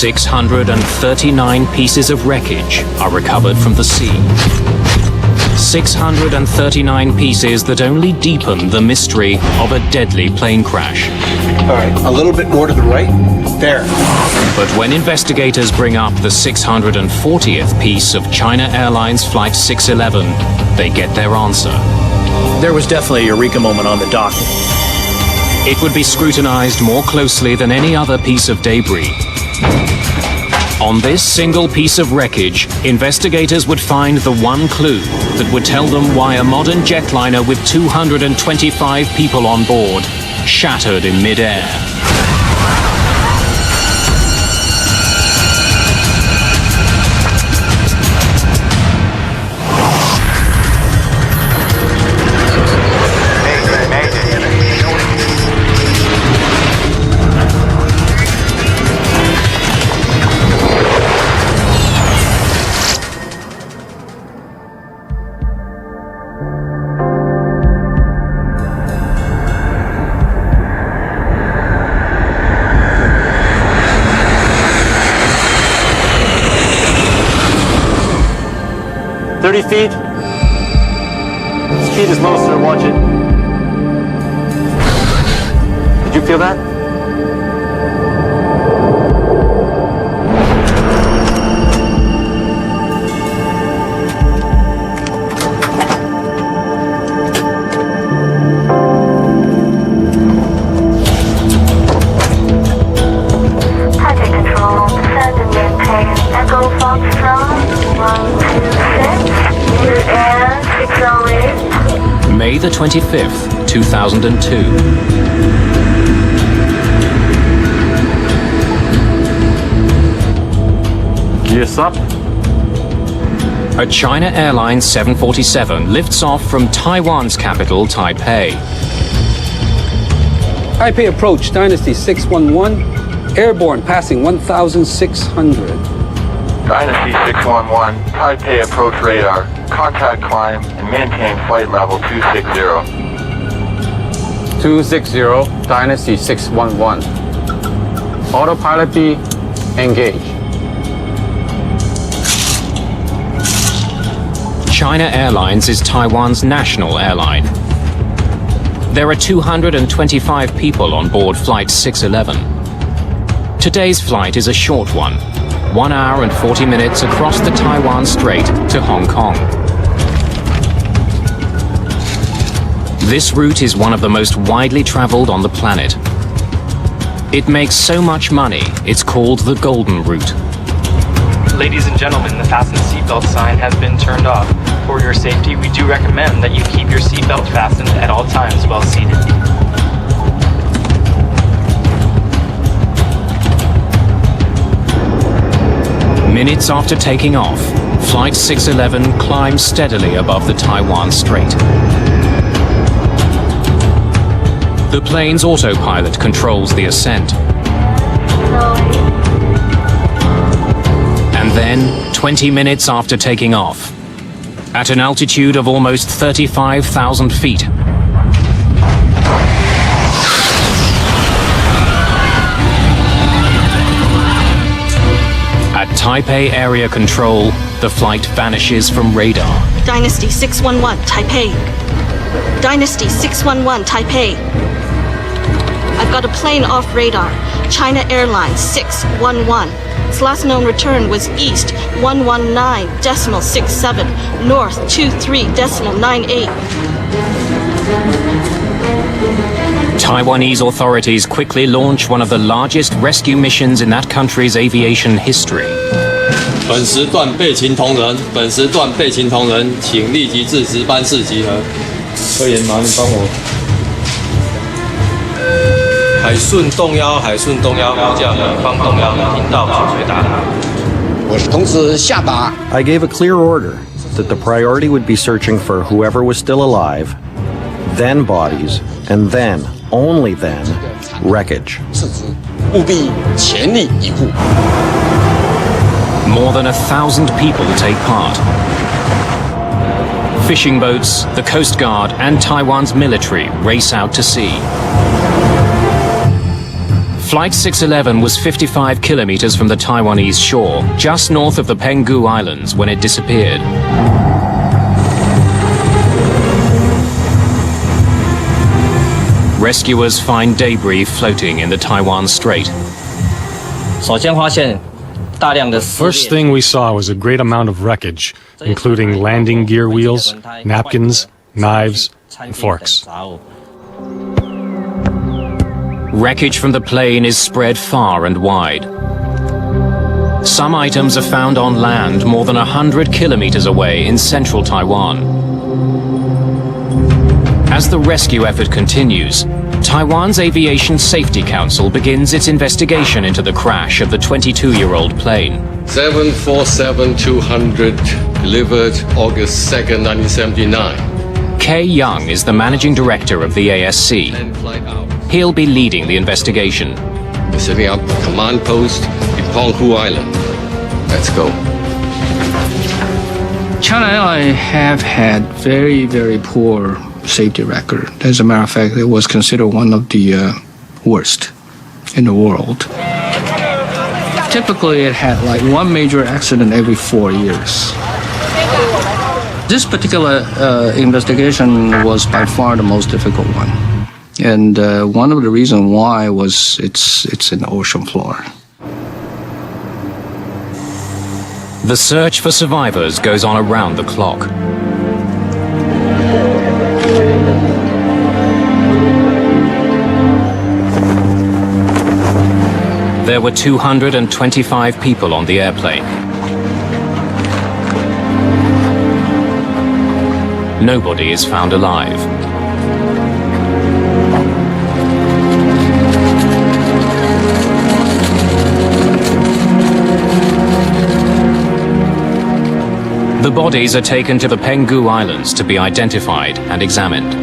639 pieces of wreckage are recovered from the sea. 639 pieces that only deepen the mystery of a deadly plane crash. All right, a little bit more to the right. There. But when investigators bring up the 640th piece of China Airlines Flight 611, they get their answer. There was definitely a eureka moment on the dock. It would be scrutinized more closely than any other piece of debris. On this single piece of wreckage, investigators would find the one clue that would tell them why a modern jetliner with 225 people on board shattered in mid-air. Feet. Speed is low, sir. Watch it. Did you feel that? Target control, send and maintain Echo Foxtrot 126. May the 25th, 2002. Gears up. A China Airlines 747 lifts off from Taiwan's capital, Taipei. Taipei approach, Dynasty 611, airborne passing 1,600. Dynasty 611, Taipei approach radar, contact climb, and maintain flight level 260. 260, Dynasty 611. Autopilot B, engage. China Airlines is Taiwan's national airline. There are 225 people on board Flight 611. Today's flight is a short one. 1 hour and 40 minutes across the Taiwan Strait to Hong Kong. This route is one of the most widely traveled on the planet. It makes so much money, it's called the Golden Route. Ladies and gentlemen, the fasten seatbelt sign has been turned off. For your safety, we do recommend that you keep your seatbelt fastened at all times while seated. Minutes after taking off, Flight 611 climbs steadily above the Taiwan Strait. The plane's autopilot controls the ascent. And then, 20 minutes after taking off, at an altitude of almost 35,000 feet, at Taipei Area Control, the flight vanishes from radar. Dynasty 611, Taipei. Dynasty 611, Taipei. I've got a plane off radar. China Airlines 611. Its last known return was east 119.67, north 23.98. Taiwanese authorities quickly launch one of the largest rescue missions in that country's aviation history. 本时段备勤同仁，请立即至值班室集合。科研麻，你帮我。海顺动幺，高架的方动幺，听到请回答。我是同时下达。I gave a clear order that the priority would be searching for whoever was still alive, then bodies, and then, only then, wreckage. 务必全力以赴。 More than 1,000 people take part. Fishing boats, the Coast Guard, and Taiwan's military race out to sea. Flight 611 was 55 kilometers from the Taiwanese shore, just north of the Penghu Islands, when it disappeared. Rescuers find debris floating in the Taiwan Strait. First thing we saw was a great amount of wreckage, including landing gear wheels, napkins, knives, and forks. Wreckage from the plane is spread far and wide. Some items are found on land more than 100 kilometers away in central Taiwan. As the rescue effort continues, Taiwan's Aviation Safety Council begins its investigation into the crash of the 22-year-old plane. 747-200 delivered August 2nd, 1979. Kay Young is the managing director of the ASC. He'll be leading the investigation. We're setting up a command post in澎湖Island. Let's go. China Airlines have had very poor safety record. As a matter of fact, it was considered one of the worst in the world. Typically, it had like one major accident every 4 years. This particular investigation was by far the most difficult one. And one of the reasons why was it's in the ocean floor. The search for survivors goes on around the clock. There were 225 people on the airplane. Nobody is found alive. The bodies are taken to the Penghu Islands to be identified and examined.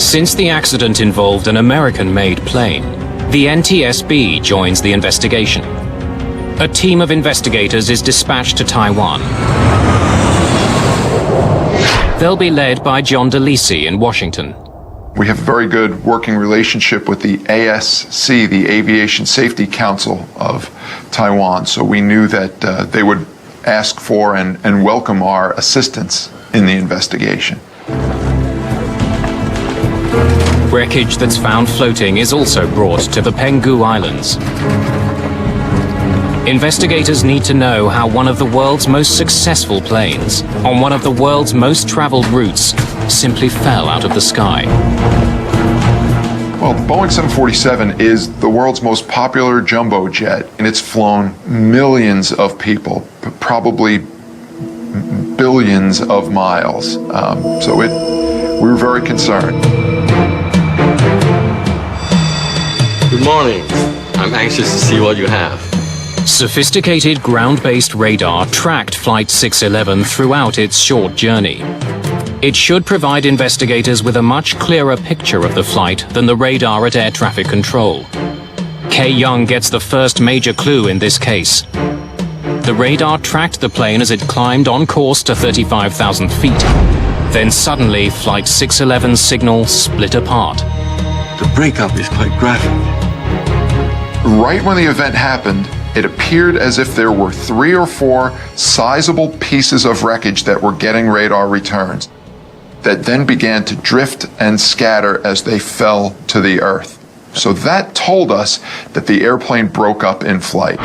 Since the accident involved an American-made plane, the NTSB joins the investigation. A team of investigators is dispatched to Taiwan. They'll be led by John DeLisi in Washington. We have a very good working relationship with the ASC, the Aviation Safety Council of Taiwan, so we knew that they would ask for and welcome our assistance in the investigation. Wreckage that's found floating is also brought to the Penghu Islands. Investigators need to know how one of the world's most successful planes, on one of the world's most traveled routes, simply fell out of the sky. Well, the Boeing 747 is the world's most popular jumbo jet, and it's flown millions of people, probably billions of miles. We were very concerned. Good morning. I'm anxious to see what you have. Sophisticated ground-based radar tracked Flight 611 throughout its short journey. It should provide investigators with a much clearer picture of the flight than the radar at air traffic control. Kay Young gets the first major clue in this case. The radar tracked the plane as it climbed on course to 35,000 feet. Then suddenly, Flight 611's signal split apart. The breakup is quite graphic. Right when the event happened, it appeared as if there were 3 or 4 sizable pieces of wreckage that were getting radar returns, that then began to drift and scatter as they fell to the earth. So that told us that the airplane broke up in flight.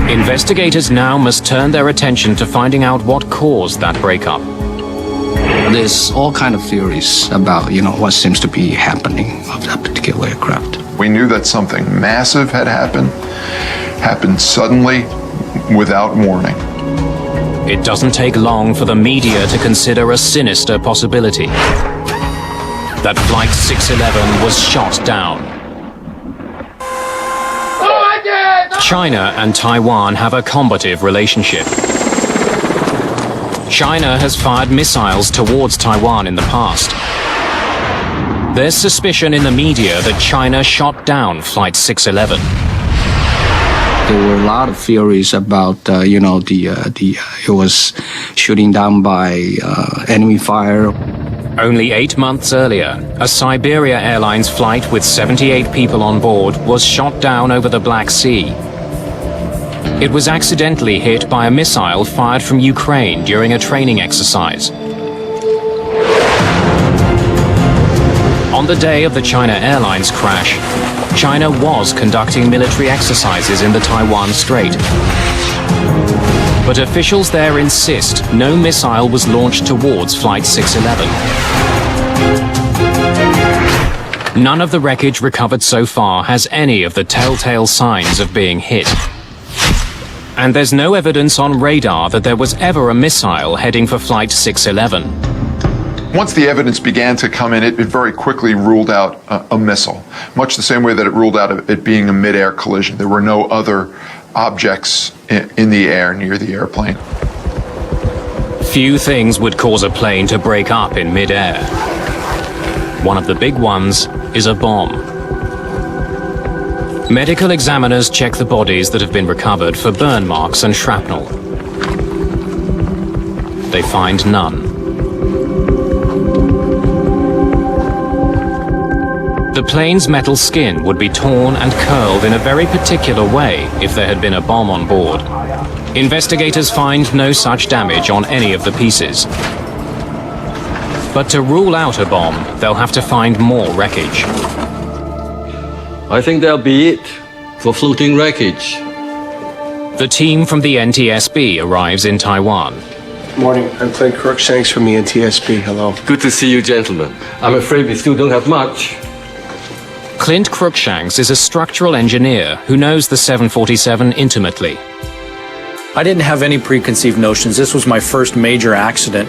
Investigators now must turn their attention to finding out what caused that breakup. There's all kind of theories about, what seems to be happening of that particular aircraft. We knew that something massive had happened suddenly, without warning. It doesn't take long for the media to consider a sinister possibility. That Flight 611 was shot down. China and Taiwan have a combative relationship. China has fired missiles towards Taiwan in the past. There's suspicion in the media that China shot down Flight 611. There were a lot of theories about, it was shooting down by enemy fire. Only 8 months earlier, a Siberia Airlines flight with 78 people on board was shot down over the Black Sea. It was accidentally hit by a missile fired from Ukraine during a training exercise. On the day of the China Airlines crash, China was conducting military exercises in the Taiwan Strait. But officials there insist no missile was launched towards Flight 611. None of the wreckage recovered so far has any of the telltale signs of being hit. And there's no evidence on radar that there was ever a missile heading for Flight 611. Once the evidence began to come in, it very quickly ruled out a missile, much the same way that it ruled out it being a mid-air collision. There were no other objects in the air near the airplane. Few things would cause a plane to break up in mid-air. One of the big ones is a bomb. Medical examiners check the bodies that have been recovered for burn marks and shrapnel. They find none. The plane's metal skin would be torn and curled in a very particular way if there had been a bomb on board. Investigators find no such damage on any of the pieces. But to rule out a bomb, they'll have to find more wreckage. I think that'll be it for floating wreckage. The team from the NTSB arrives in Taiwan. Morning, I'm Clint Crookshanks from the NTSB. Hello. Good to see you, gentlemen. I'm afraid we still don't have much. Clint Crookshanks is a structural engineer who knows the 747 intimately. I didn't have any preconceived notions. This was my first major accident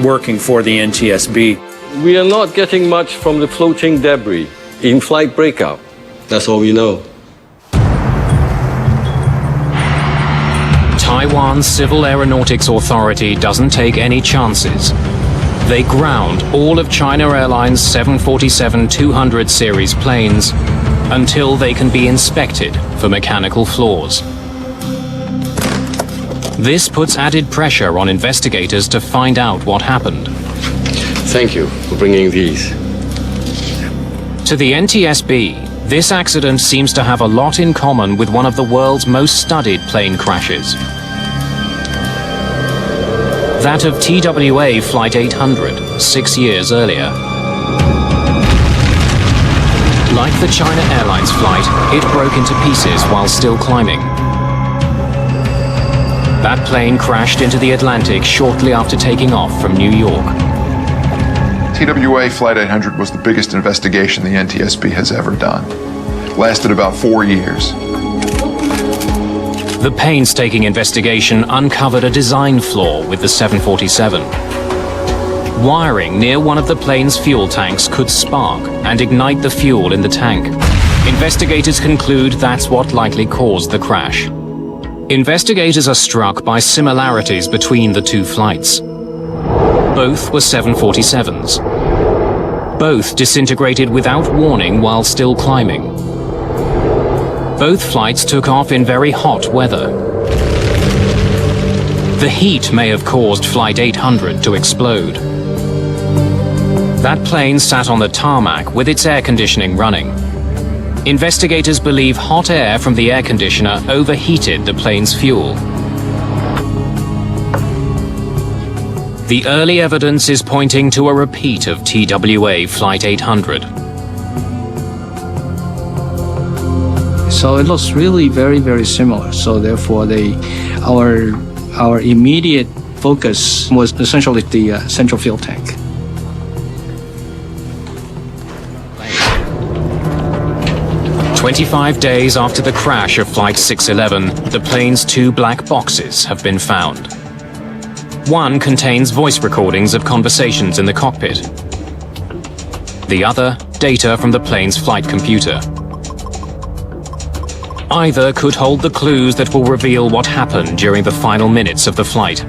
working for the NTSB. We are not getting much from the floating debris. In-flight breakout. That's all we know. Taiwan's Civil Aeronautics Authority doesn't take any chances. They ground all of China Airlines 747-200 series planes until they can be inspected for mechanical flaws. This puts added pressure on investigators to find out what happened. Thank you for bringing these. To the NTSB, this accident seems to have a lot in common with one of the world's most studied plane crashes. That of TWA Flight 800, 6 years earlier. Like the China Airlines flight, it broke into pieces while still climbing. That plane crashed into the Atlantic shortly after taking off from New York. TWA Flight 800 was the biggest investigation the NTSB has ever done. It lasted about 4 years. The painstaking investigation uncovered a design flaw with the 747. Wiring near one of the plane's fuel tanks could spark and ignite the fuel in the tank. Investigators conclude that's what likely caused the crash. Investigators are struck by similarities between the two flights. Both were 747s. Both disintegrated without warning while still climbing. Both flights took off in very hot weather. The heat may have caused Flight 800 to explode. That plane sat on the tarmac with its air conditioning running. Investigators believe hot air from the air conditioner overheated the plane's fuel. The early evidence is pointing to a repeat of TWA Flight 800. So it looks really very, very similar. So therefore, our immediate focus was essentially the central fuel tank. "25 days after the crash of Flight 611, the plane's two black boxes have been found. One contains voice recordings of conversations in the cockpit. The other, data from the plane's flight computer. Either could hold the clues that will reveal what happened during the final minutes of the flight.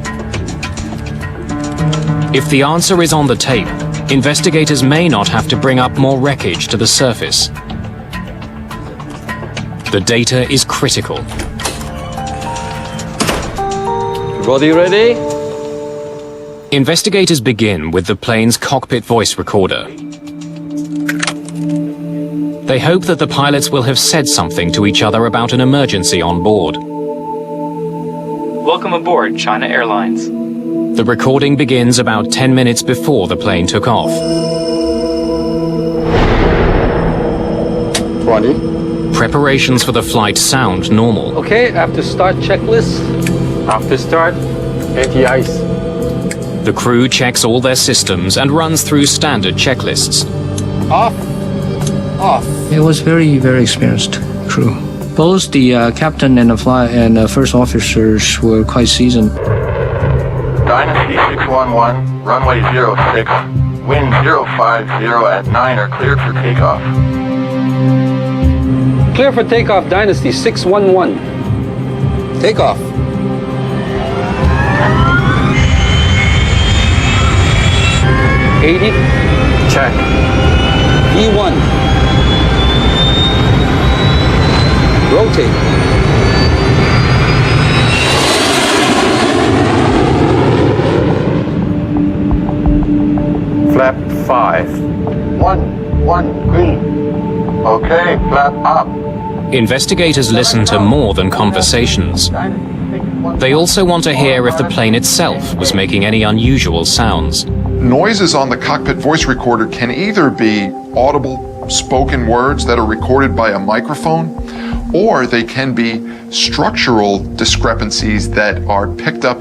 If the answer is on the tape, investigators may not have to bring up more wreckage to the surface. The data is critical. Everybody ready? Investigators begin with the plane's cockpit voice recorder. They hope that the pilots will have said something to each other about an emergency on board. Welcome aboard, China Airlines. The recording begins about 10 minutes before the plane took off. 20. Preparations for the flight sound normal. Okay, after start checklist. After start, anti-ice. The crew checks all their systems and runs through standard checklists. Off. Off. It was very, very experienced crew. Both the captain and the first officers were quite seasoned. Dynasty 611, runway 06, wind 050 at 9 are cleared for takeoff. Clear for takeoff, Dynasty 611. Takeoff. Check. E1. Rotate. Flap 5. 1 green. Okay, flap up. Investigators listen to more than conversations. They also want to hear if the plane itself was making any unusual sounds. Noises on the cockpit voice recorder can either be audible spoken words that are recorded by a microphone, or they can be structural discrepancies that are picked up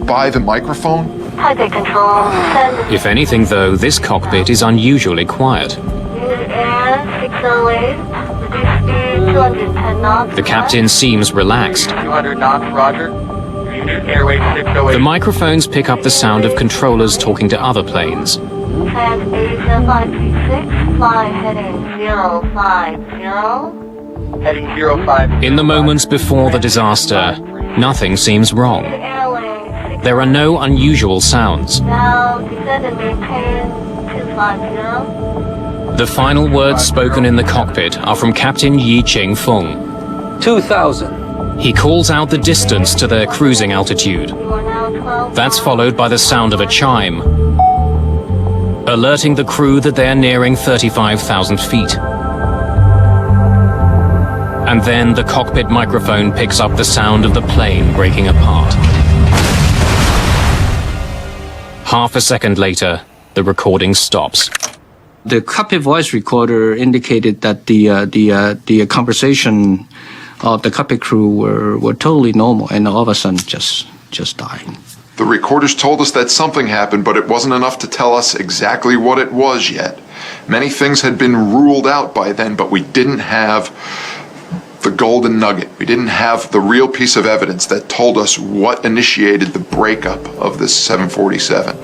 by the microphone. Taipei Control, send If anything, though, this cockpit is unusually quiet. Unit Air 608, reduce speed 210 knots. The captain seems relaxed. 200 knots, roger. Unit Airway 608. The microphones pick up the sound of controllers talking to other planes. Trans Asia 536, fly heading 050. Heading 050. In the moments before the disaster, nothing seems wrong. Airway 6. There are no unusual sounds. Now descend and maintain 250. The final words spoken in the cockpit are from Captain Yi Ching Feng. 2000. He calls out the distance to their cruising altitude. You are now 12. That's followed by the sound of a chime, alerting the crew that they are nearing 35,000 feet. And then the cockpit microphone picks up the sound of the plane breaking apart. Half a second later, the recording stops. The cockpit voice recorder indicated that the conversation of the cockpit crew were totally normal, and all of a sudden just died. The recorders told us that something happened, but it wasn't enough to tell us exactly what it was yet. Many things had been ruled out by then, but we didn't have the golden nugget. We didn't have the real piece of evidence that told us what initiated the breakup of this 747.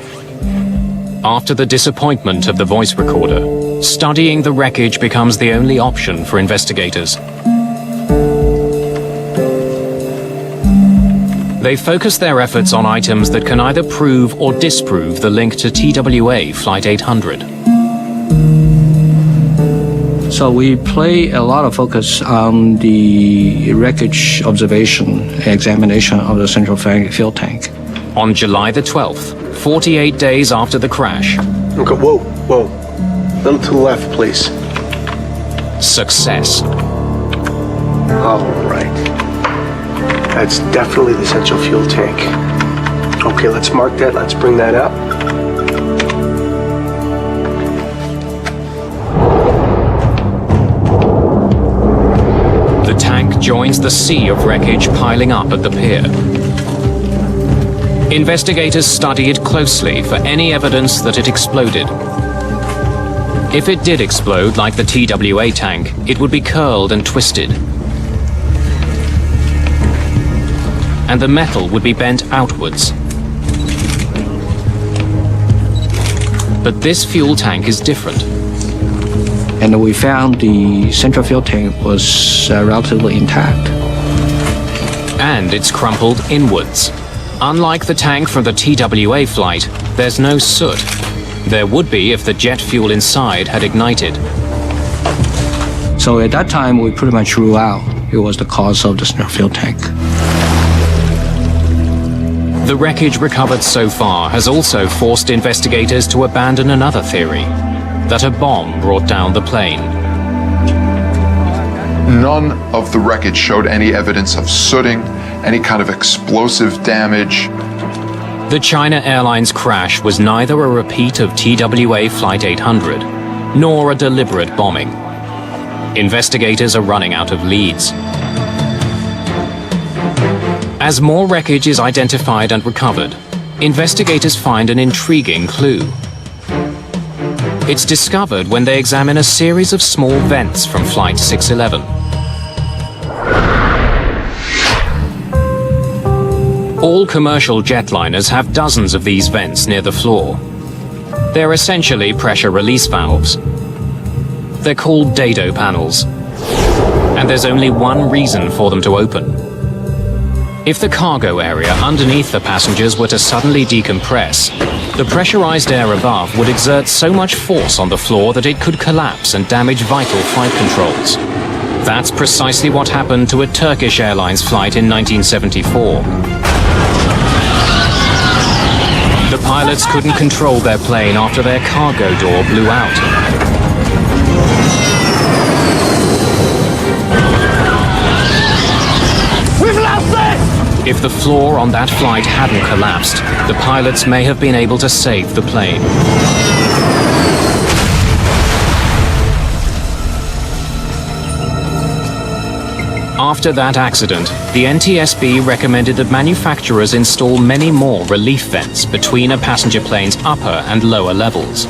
After the disappointment of the voice recorder, studying the wreckage becomes the only option for investigators. They focus their efforts on items that can either prove or disprove the link to TWA Flight 800. So we play a lot of focus on the wreckage observation and examination of the central fuel tank. On July the 12th, 48 days after the crash. Okay, whoa. A little to the left, please. Success. All right. That's definitely the central fuel tank. Okay, let's mark that. Let's bring that up. The tank joins the sea of wreckage piling up at the pier. Investigators study it closely for any evidence that it exploded. If it did explode like the TWA tank, it would be curled and twisted. And the metal would be bent outwards. But this fuel tank is different. And we found the central fuel tank was relatively intact. And it's crumpled inwards. Unlike the tank from the TWA flight, there's no soot. There would be if the jet fuel inside had ignited. So at that time, we pretty much ruled out it was the cause of the snare fuel tank. The wreckage recovered so far has also forced investigators to abandon another theory, that a bomb brought down the plane. None of the wreckage showed any evidence of sooting, any kind of explosive damage. The China Airlines crash was neither a repeat of TWA Flight 800, nor a deliberate bombing. Investigators are running out of leads. As more wreckage is identified and recovered, investigators find an intriguing clue. It's discovered when they examine a series of small vents from Flight 611. All commercial jetliners have dozens of these vents near the floor. They're essentially pressure release valves. They're called dado panels, and there's only one reason for them to open. If the cargo area underneath the passengers were to suddenly decompress, the pressurized air above would exert so much force on the floor that it could collapse and damage vital flight controls. That's precisely what happened to a Turkish Airlines flight in 1974. The pilots couldn't control their plane after their cargo door blew out. We've lost it! If the floor on that flight hadn't collapsed, the pilots may have been able to save the plane. After that accident, the NTSB recommended that manufacturers install many more relief vents between a passenger plane's upper and lower levels.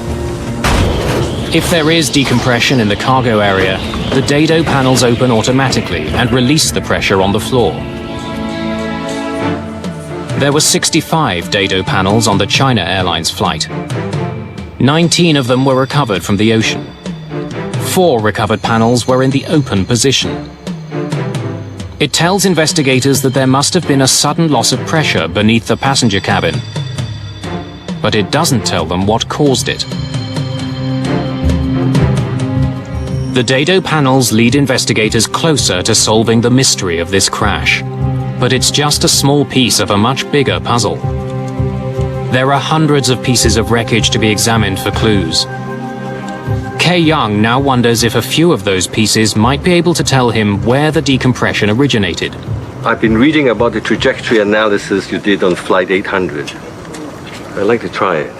If there is decompression in the cargo area, the dado panels open automatically and release the pressure on the floor. There were 65 dado panels on the China Airlines flight. 19 of them were recovered from the ocean. 4 recovered panels were in the open position. It tells investigators that there must have been a sudden loss of pressure beneath the passenger cabin. But it doesn't tell them what caused it. The dado panels lead investigators closer to solving the mystery of this crash. But it's just a small piece of a much bigger puzzle. There are hundreds of pieces of wreckage to be examined for clues. Kay Young now wonders if a few of those pieces might be able to tell him where the decompression originated. I've been reading about the trajectory analysis you did on Flight 800. I'd like to try it.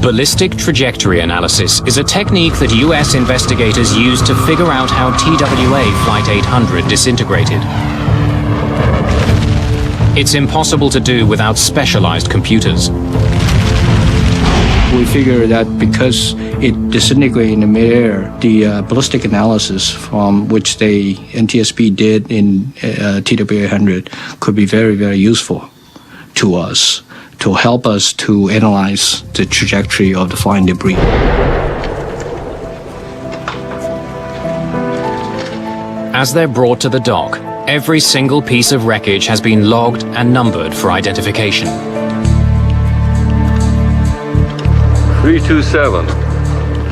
Ballistic trajectory analysis is a technique that US investigators used to figure out how TWA Flight 800 disintegrated. It's impossible to do without specialized computers. We figure that because it disintegrated in the midair, the ballistic analysis from which the NTSB did in TWA 800 could be very, very useful to us to help us to analyze the trajectory of the flying debris. As they're brought to the dock, every single piece of wreckage has been logged and numbered for identification. 327.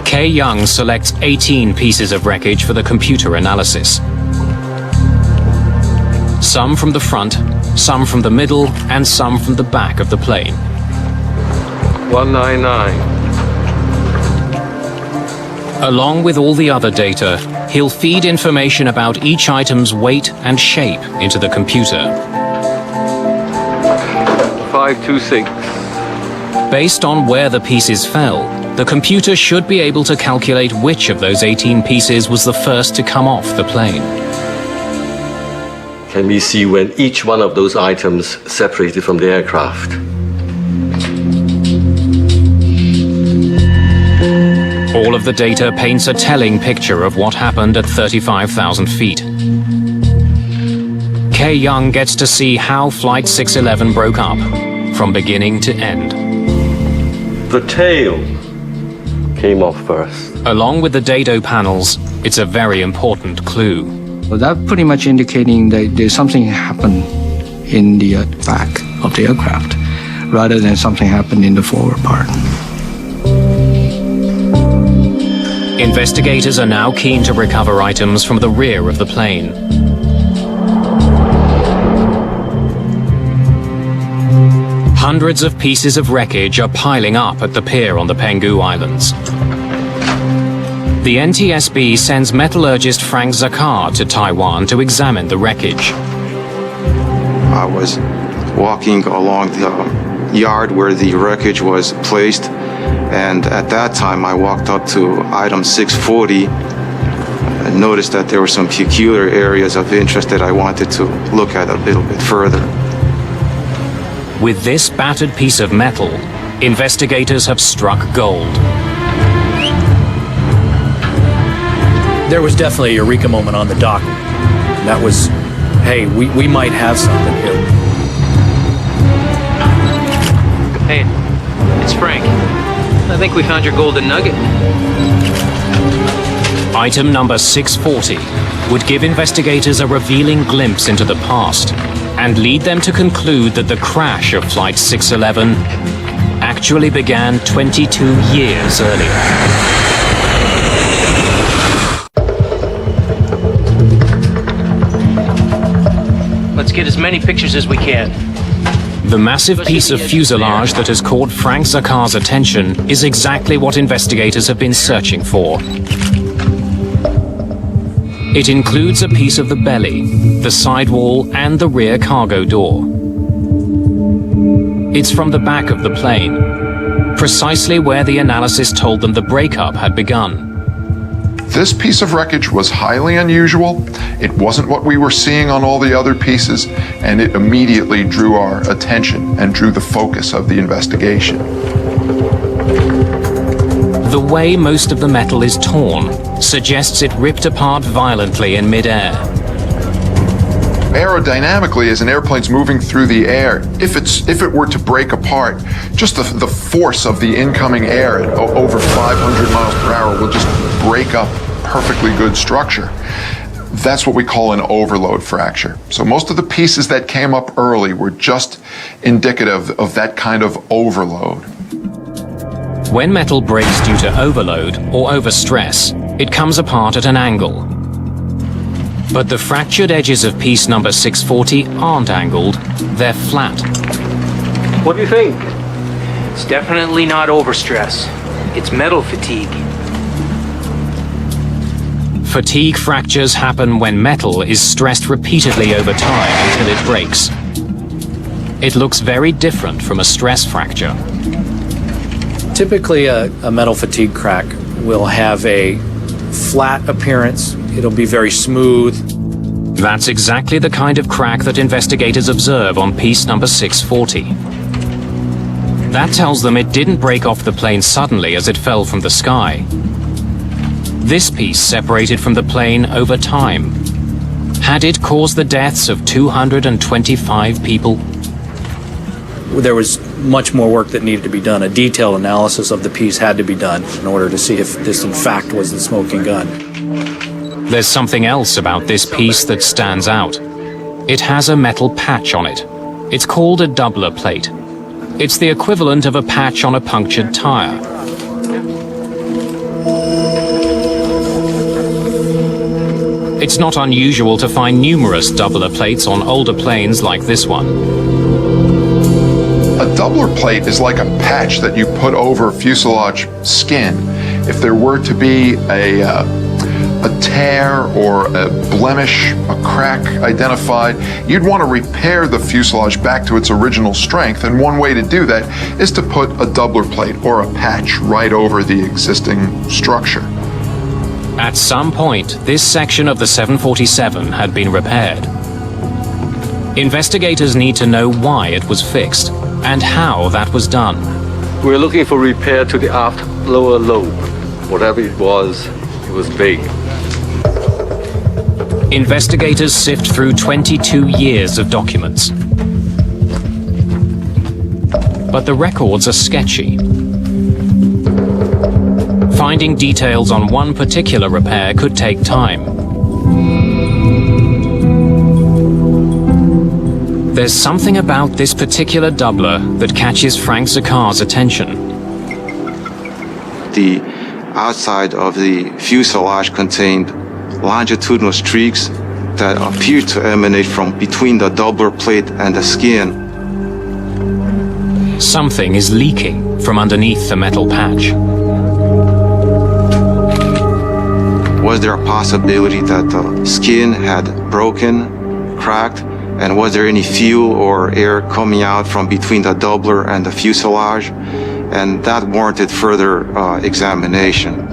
Kay Young selects 18 pieces of wreckage for the computer analysis. Some from the front, some from the middle, and some from the back of the plane. 199. Along with all the other data, he'll feed information about each item's weight and shape into the computer. 526. Based on where the pieces fell, the computer should be able to calculate which of those 18 pieces was the first to come off the plane. Can we see when each one of those items separated from the aircraft? All of the data paints a telling picture of what happened at 35,000 feet. Kay Young gets to see how Flight 611 broke up, from beginning to end. The tail came off first. Along with the dado panels, it's a very important clue. Well, that pretty much indicating that there's something happened in the back of the aircraft, rather than something happened in the forward part. Investigators are now keen to recover items from the rear of the plane. Hundreds of pieces of wreckage are piling up at the pier on the Penghu Islands. The NTSB sends metallurgist Frank Zakar to Taiwan to examine the wreckage. I was walking along the yard where the wreckage was placed, and at that time I walked up to item 640 and noticed that there were some peculiar areas of interest that I wanted to look at a little bit further. With this battered piece of metal, investigators have struck gold. There was definitely a eureka moment on the dock. That was, hey, we might have something here. Hey, it's Frank. I think we found your golden nugget. Item number 640 would give investigators a revealing glimpse into the past and lead them to conclude that the crash of Flight 611 actually began 22 years earlier. Let's get as many pictures as we can. The massive piece of fuselage that has caught Frank Zakar's attention is exactly what investigators have been searching for. It includes a piece of the belly, the sidewall, and the rear cargo door. It's from the back of the plane, precisely where the analysis told them the breakup had begun. This piece of wreckage was highly unusual. It wasn't what we were seeing on all the other pieces, and it immediately drew our attention and drew the focus of the investigation. The way most of the metal is torn suggests it ripped apart violently in mid-air. Aerodynamically, as an airplane's moving through the air, if it were to break apart, just the force of the incoming air at over 500 miles per hour will just break up perfectly good structure. That's what we call an overload fracture. So most of the pieces that came up early were just indicative of that kind of overload. When metal breaks due to overload or overstress, it comes apart at an angle. But the fractured edges of piece number 640 aren't angled, they're flat. What do you think? It's definitely not overstress. It's metal fatigue. Fatigue fractures happen when metal is stressed repeatedly over time until it breaks. It looks very different from a stress fracture. Typically, a metal fatigue crack will have a flat appearance. It'll be very smooth. That's exactly the kind of crack that investigators observe on piece number 640. That tells them it didn't break off the plane suddenly as it fell from the sky. This piece separated from the plane over time. Had it caused the deaths of 225 people? There was much more work that needed to be done. A detailed analysis of the piece had to be done in order to see if this in fact was the smoking gun. There's something else about this piece that stands out. It has a metal patch on it. It's called a doubler plate. It's the equivalent of a patch on a punctured tire. It's not unusual to find numerous doubler plates on older planes like this one. A doubler plate is like a patch that you put over fuselage skin. If there were to be a tear or a blemish, a crack identified, you'd want to repair the fuselage back to its original strength, and one way to do that is to put a doubler plate or a patch right over the existing structure. At some point, this section of the 747 had been repaired. Investigators need to know why it was fixed and how that was done. We're looking for repair to the aft lower lobe. Whatever it was big. Investigators sift through 22 years of documents. But the records are sketchy. Finding details on one particular repair could take time. There's something about this particular doubler that catches Frank Zakar's attention. The outside of the fuselage contained longitudinal streaks that appeared to emanate from between the doubler plate and the skin. Something is leaking from underneath the metal patch. Was there a possibility that the skin had broken, cracked, and was there any fuel or air coming out from between the doubler and the fuselage? And that warranted further examination.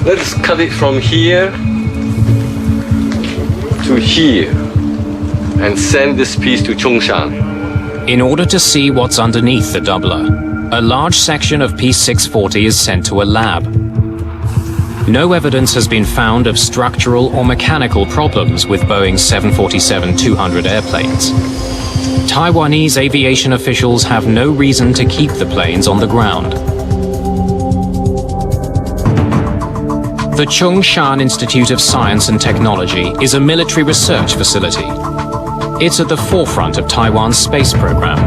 Let's cut it from here to here and send this piece to Chongshan. In order to see what's underneath the doubler, a large section of Piece 640 is sent to a lab. No evidence has been found of structural or mechanical problems with Boeing 747-200 airplanes. Taiwanese aviation officials have no reason to keep the planes on the ground. The Chongshan Institute of Science and Technology is a military research facility. It's at the forefront of Taiwan's space program.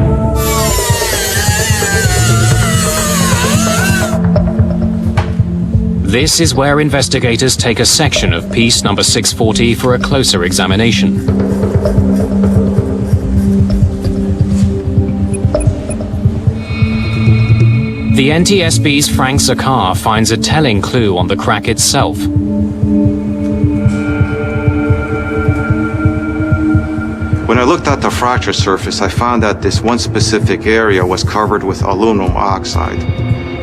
This is where investigators take a section of piece number 640 for a closer examination. The NTSB's Frank Zakar finds a telling clue on the crack itself. When I looked at the fracture surface, I found that this one specific area was covered with aluminum oxide,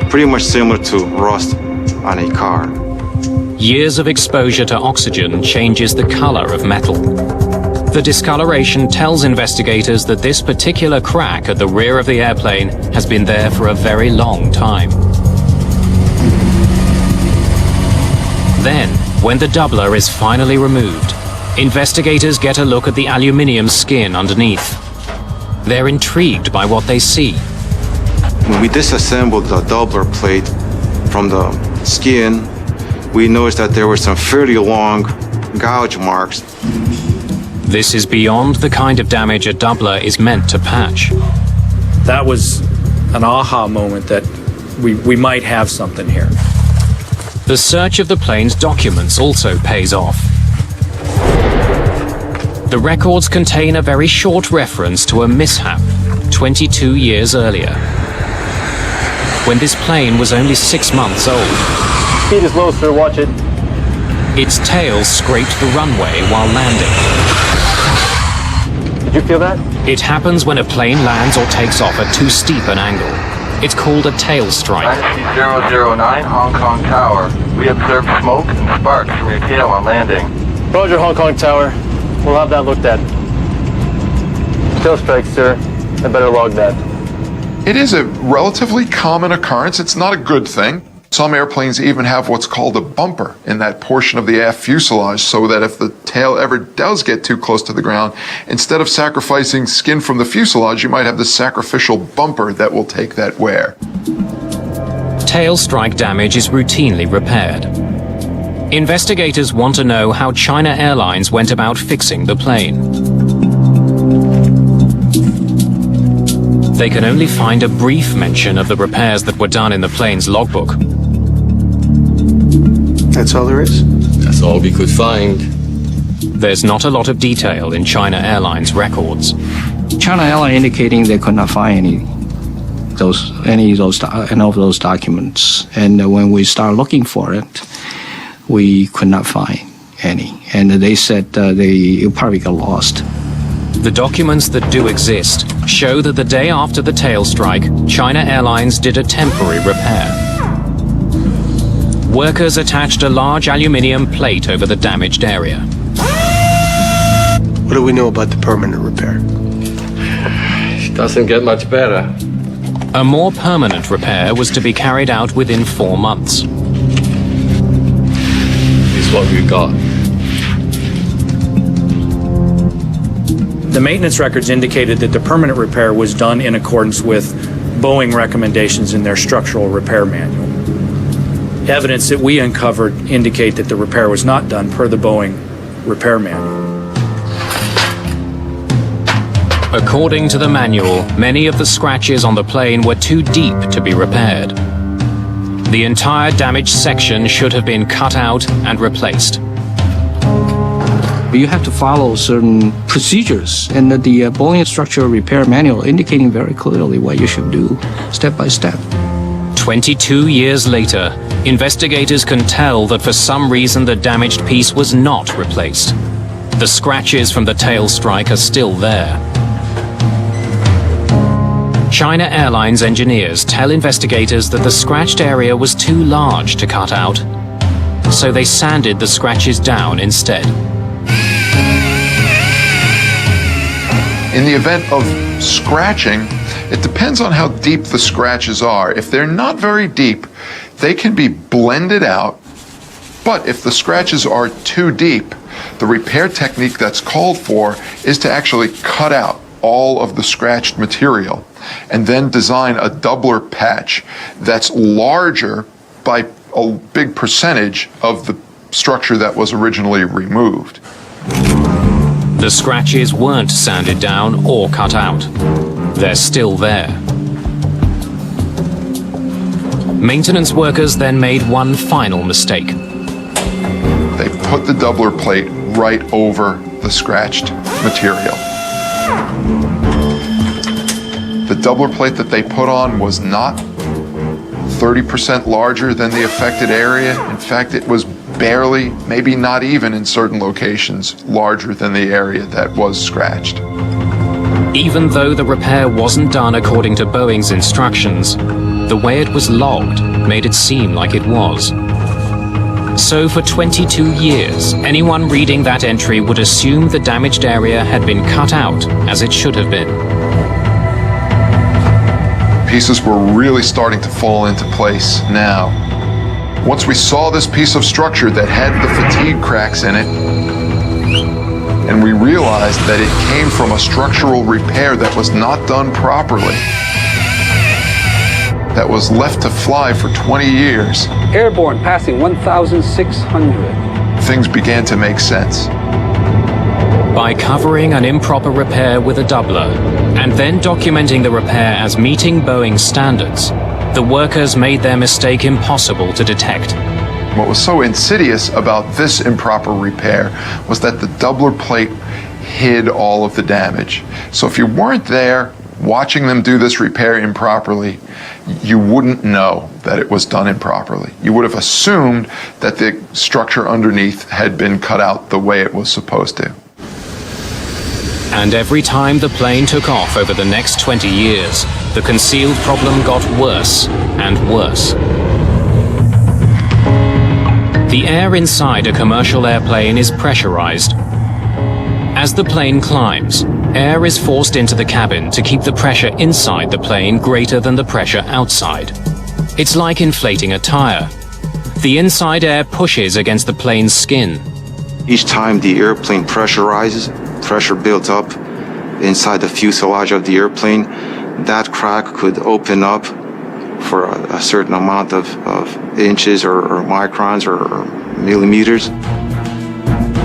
pretty much similar to rust on a car. Years of exposure to oxygen changes the color of metal. The discoloration tells investigators that this particular crack at the rear of the airplane has been there for a very long time. Then, when the doubler is finally removed, investigators get a look at the aluminium skin underneath. They're intrigued by what they see. When we disassembled the doubler plate from the skin, we noticed that there were some fairly long gouge marks. This is beyond the kind of damage a doubler is meant to patch. That was an aha moment that we might have something here. The search of the plane's documents also pays off. The records contain a very short reference to a mishap 22 years earlier, when this plane was only 6 months old. Speed is low, sir. Watch it. Its tail scraped the runway while landing. Did you feel that? It happens when a plane lands or takes off at too steep an angle. It's called a tail strike. Dynasty 009, Hong Kong Tower. We observed smoke and sparks from your tail on landing. Roger, Hong Kong Tower. We'll have that looked at. Tail strike, sir. I better log that. It is a relatively common occurrence. It's not a good thing. Some airplanes even have what's called a bumper in that portion of the aft fuselage, so that if the tail ever does get too close to the ground, instead of sacrificing skin from the fuselage, you might have the sacrificial bumper that will take that wear. Tail strike damage is routinely repaired. Investigators want to know how China Airlines went about fixing the plane. They can only find a brief mention of the repairs that were done in the plane's logbook. That's all there is? That's all we could find. There's not a lot of detail in China Airlines records. China Airlines indicating they could not find any of those documents. And when we start looking for it, we could not find any. And they said they probably got lost. The documents that do exist show that the day after the tail strike, China Airlines did a temporary repair. Workers attached a large aluminium plate over the damaged area. What do we know about the permanent repair? It doesn't get much better. A more permanent repair was to be carried out within 4 months. This is what we got. The maintenance records indicated that the permanent repair was done in accordance with Boeing recommendations in their structural repair manual. Evidence that we uncovered indicate that the repair was not done per the Boeing repair manual. According to the manual, many of the scratches on the plane were too deep to be repaired. The entire damaged section should have been cut out and replaced. You have to follow certain procedures, and the Boeing structural repair manual indicating very clearly what you should do, step by step. 22 years later, investigators can tell that for some reason the damaged piece was not replaced. The scratches from the tail strike are still there. China Airlines engineers tell investigators that the scratched area was too large to cut out, so they sanded the scratches down instead. In the event of scratching, it depends on how deep the scratches are. If they're not very deep, they can be blended out. But if the scratches are too deep, the repair technique that's called for is to actually cut out all of the scratched material and then design a doubler patch that's larger by a big percentage of the structure that was originally removed. The scratches weren't sanded down or cut out. They're still there. Maintenance workers then made one final mistake. They put the doubler plate right over the scratched material. The doubler plate that they put on was not 30% larger than the affected area. In fact, it was barely, maybe not even in certain locations, larger than the area that was scratched. Even though the repair wasn't done according to Boeing's instructions, the way it was logged made it seem like it was. So for 22 years, anyone reading that entry would assume the damaged area had been cut out as it should have been. Pieces were really starting to fall into place now. Once we saw this piece of structure that had the fatigue cracks in it, and we realized that it came from a structural repair that was not done properly, that was left to fly for 20 years. Airborne passing 1,600. Things began to make sense. By covering an improper repair with a doubler, and then documenting the repair as meeting Boeing standards, the workers made their mistake impossible to detect. What was so insidious about this improper repair was that the doubler plate hid all of the damage. So if you weren't there watching them do this repair improperly, you wouldn't know that it was done improperly. You would have assumed that the structure underneath had been cut out the way it was supposed to. And every time the plane took off over the next 20 years, the concealed problem got worse and worse. The air inside a commercial airplane is pressurized. As the plane climbs, air is forced into the cabin to keep the pressure inside the plane greater than the pressure outside. It's like inflating a tire. The inside air pushes against the plane's skin. Each time the airplane pressurizes, pressure builds up inside the fuselage of the airplane. That crack could open up for a certain amount of inches or microns or millimeters.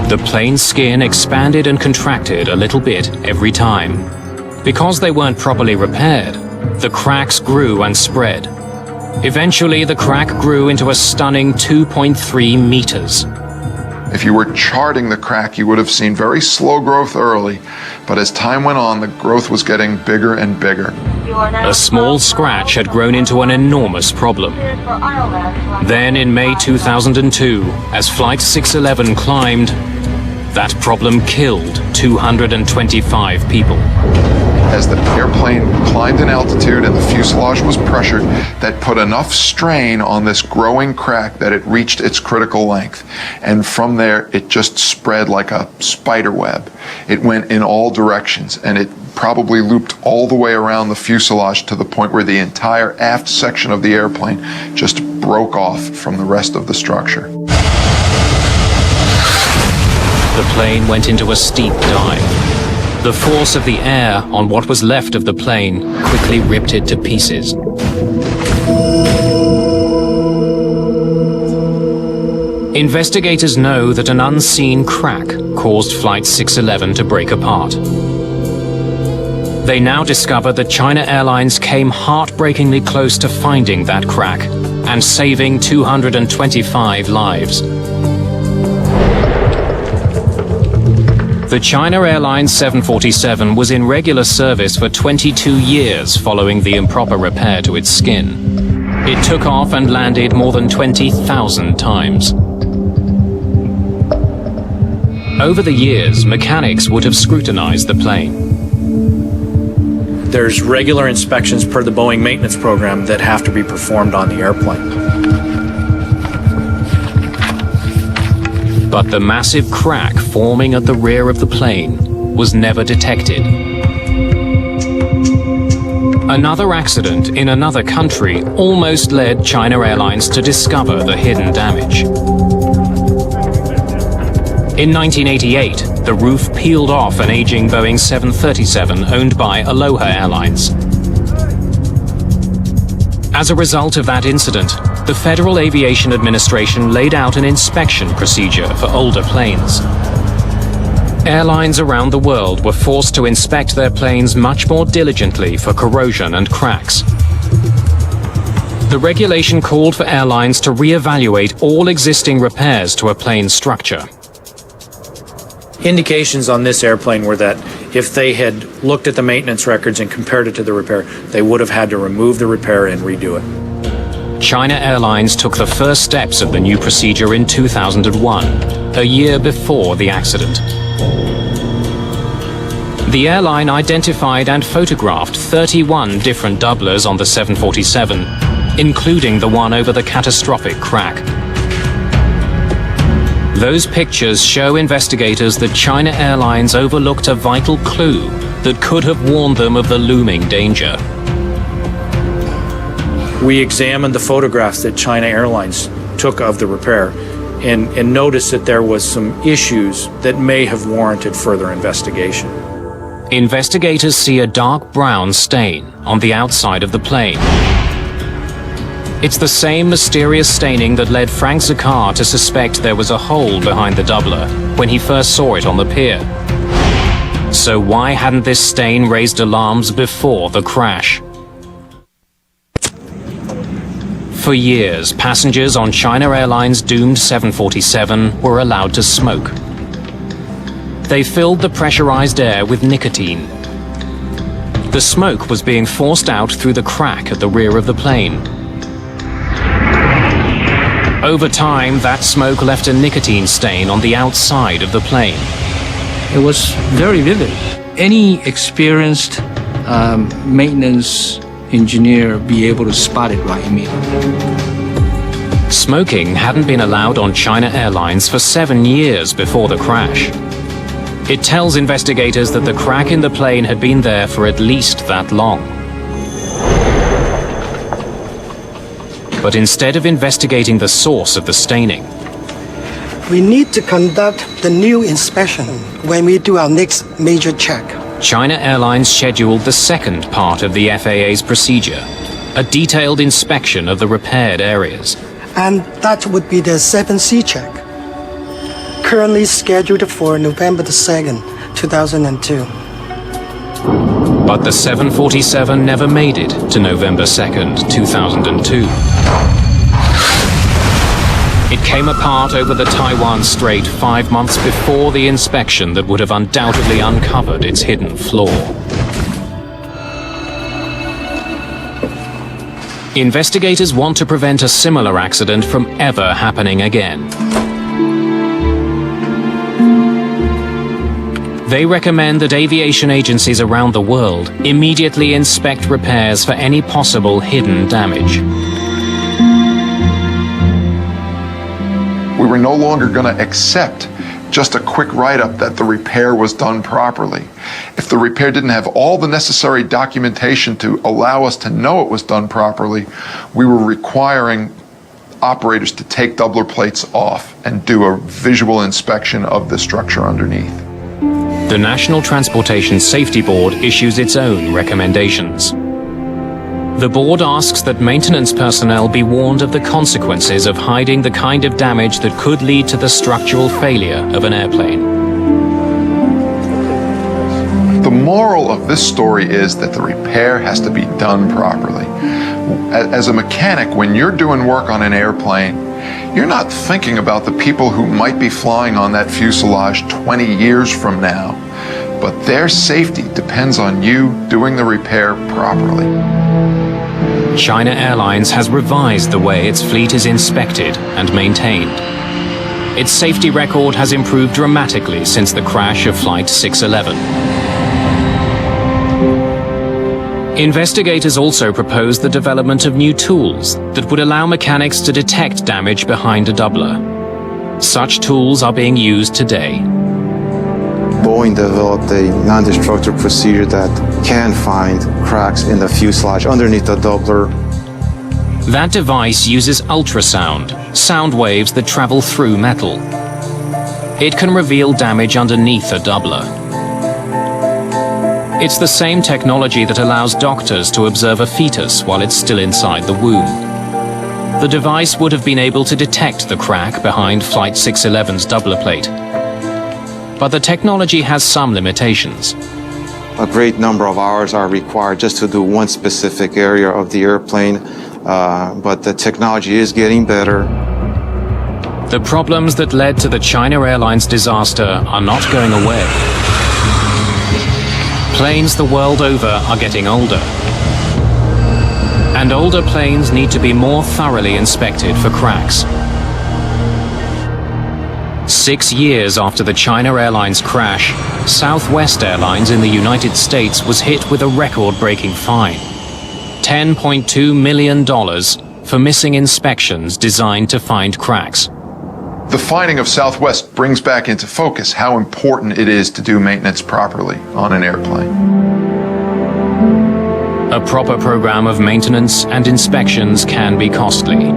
The plane's skin expanded and contracted a little bit every time. Because they weren't properly repaired, the cracks grew and spread. Eventually, the crack grew into a stunning 2.3 meters. If you were charting the crack, you would have seen very slow growth early, but as time went on, the growth was getting bigger and bigger. A small scratch had grown into an enormous problem. Then in May 2002, as Flight 611 climbed, that problem killed 225 people. As the airplane climbed in altitude and the fuselage was pressured, that put enough strain on this growing crack that it reached its critical length. And from there, it just spread like a spider web. It went in all directions, and it probably looped all the way around the fuselage to the point where the entire aft section of the airplane just broke off from the rest of the structure. The plane went into a steep dive. The force of the air on what was left of the plane quickly ripped it to pieces. Investigators know that an unseen crack caused Flight 611 to break apart. They now discover that China Airlines came heartbreakingly close to finding that crack and saving 225 lives. The China Airlines 747 was in regular service for 22 years following the improper repair to its skin. It took off and landed more than 20,000 times. Over the years, mechanics would have scrutinized the plane. There's regular inspections per the Boeing maintenance program that have to be performed on the airplane. But the massive crack forming at the rear of the plane was never detected. Another accident in another country almost led China Airlines to discover the hidden damage. In 1988, the roof peeled off an aging Boeing 737 owned by Aloha Airlines. As a result of that incident, the Federal Aviation Administration laid out an inspection procedure for older planes. Airlines around the world were forced to inspect their planes much more diligently for corrosion and cracks. The regulation called for airlines to re-evaluate all existing repairs to a plane's structure. Indications on this airplane were that if they had looked at the maintenance records and compared it to the repair, they would have had to remove the repair and redo it. China Airlines took the first steps of the new procedure in 2001, a year before the accident. The airline identified and photographed 31 different doublers on the 747, including the one over the catastrophic crack. Those pictures show investigators that China Airlines overlooked a vital clue that could have warned them of the looming danger. We examined the photographs that China Airlines took of the repair and noticed that there was some issues that may have warranted further investigation. Investigators see a dark brown stain on the outside of the plane. It's the same mysterious staining that led Frank Zakar to suspect there was a hole behind the doubler when he first saw it on the pier. So why hadn't this stain raised alarms before the crash? For years, passengers on China Airlines' doomed 747 were allowed to smoke. They filled the pressurized air with nicotine. The smoke was being forced out through the crack at the rear of the plane. Over time, that smoke left a nicotine stain on the outside of the plane. It was very vivid. Any experienced maintenance engineer be able to spot it right immediately. Smoking hadn't been allowed on China Airlines for 7 years before the crash. It tells investigators that the crack in the plane had been there for at least that long. But instead of investigating the source of the staining, we need to conduct the new inspection when we do our next major check. China Airlines scheduled the second part of the FAA's procedure, a detailed inspection of the repaired areas. And that would be the 7C check, currently scheduled for November the 2nd, 2002. But the 747 never made it to November 2nd, 2002. It came apart over the Taiwan Strait 5 months before the inspection that would have undoubtedly uncovered its hidden flaw. Investigators want to prevent a similar accident from ever happening again. They recommend that aviation agencies around the world immediately inspect repairs for any possible hidden damage. We were no longer going to accept just a quick write-up that the repair was done properly. If the repair didn't have all the necessary documentation to allow us to know it was done properly, we were requiring operators to take doubler plates off and do a visual inspection of the structure underneath. The National Transportation Safety Board issues its own recommendations. The board asks that maintenance personnel be warned of the consequences of hiding the kind of damage that could lead to the structural failure of an airplane. The moral of this story is that the repair has to be done properly. As a mechanic, when you're doing work on an airplane, you're not thinking about the people who might be flying on that fuselage 20 years from now, but their safety depends on you doing the repair properly. China Airlines has revised the way its fleet is inspected and maintained. Its safety record has improved dramatically since the crash of Flight 611. Investigators also proposed the development of new tools that would allow mechanics to detect damage behind a doubler. Such tools are being used today. Boeing developed a non-destructive procedure that can find cracks in the fuselage underneath the doubler. That device uses ultrasound, sound waves that travel through metal. It can reveal damage underneath a doubler. It's the same technology that allows doctors to observe a fetus while it's still inside the womb. The device would have been able to detect the crack behind Flight 611's doubler plate. But the technology has some limitations. A great number of hours are required just to do one specific area of the airplane, but the technology is getting better. The problems that led to the China Airlines disaster are not going away. Planes the world over are getting older. And older planes need to be more thoroughly inspected for cracks. 6 years after the China Airlines crash, Southwest Airlines in the United States was hit with a record-breaking fine. $10.2 million for missing inspections designed to find cracks. The finding of Southwest brings back into focus how important it is to do maintenance properly on an airplane. A proper program of maintenance and inspections can be costly.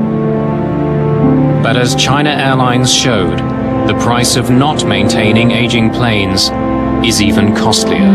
But as China Airlines showed, the price of not maintaining aging planes is even costlier.